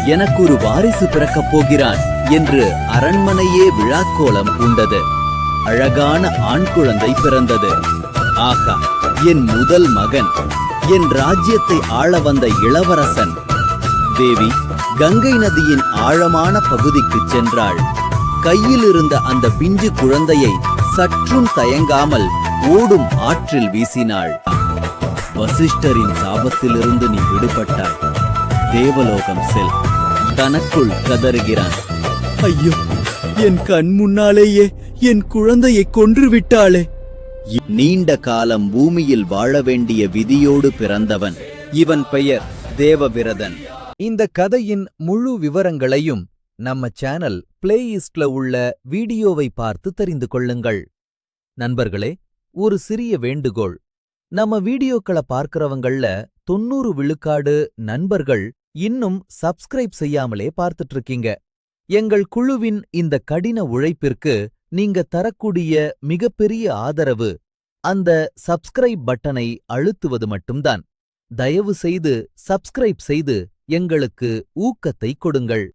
எனக்கு ஒரு வாரிசு பிறக்கப் போகிறான் என்று அரண்மனையே விழாக்கோலம் உண்டது. அழகான ஆண் குழந்தை பிறந்தது. ஆகா, என் முதல் மகன், என் ராஜ்யத்தை ஆள வந்த இளவரசன். தேவி கங்கை நதியின் ஆழமான பகுதிக்கு சென்றாள். கையில் இருந்த அந்த பிஞ்சு குழந்தையை சற்றும் தயங்காமல் ஓடும் ஆற்றில் வீசினாள். வசிஷ்டரின் சாபத்திலிருந்து நீ விடுபட்டாய். தேவலோகம் செல். தனக்குள் கதறுகிறான். ஐயோ, என் கண் முன்னாலேயே என் குழந்தையை கொன்று விட்டாளே. நீண்ட காலம் பூமியில் வாழ வேண்டிய விதியோடு பிறந்தவன். இவன் பெயர் தேவவிரதன். இந்த கதையின் முழு விவரங்களையும் நம்ம சேனல் பிளேலிஸ்ட்ல உள்ள வீடியோவை பார்த்து தெரிந்து கொள்ளுங்கள். நண்பர்களே, ஒரு சிறிய வேண்டுகோள். நம்ம வீடியோக்களை பார்க்கறவங்கள்ல 90 விழுக்காடு நண்பர்கள் இன்னும் சப்ஸ்கிரைப் செய்யாமலே பார்த்துட்டு இருக்கீங்க. எங்கள் குழுவின் இந்த கடின உழைப்பிற்கு நீங்க தரக்கூடிய மிகப்பெரிய ஆதரவு அந்த சப்ஸ்கிரைப் பட்டனை அழுத்துவது மட்டும்தான். தயவு செய்து சப்ஸ்கிரைப் செய்து எங்களுக்கு ஊக்கத்தை கொடுங்கள்.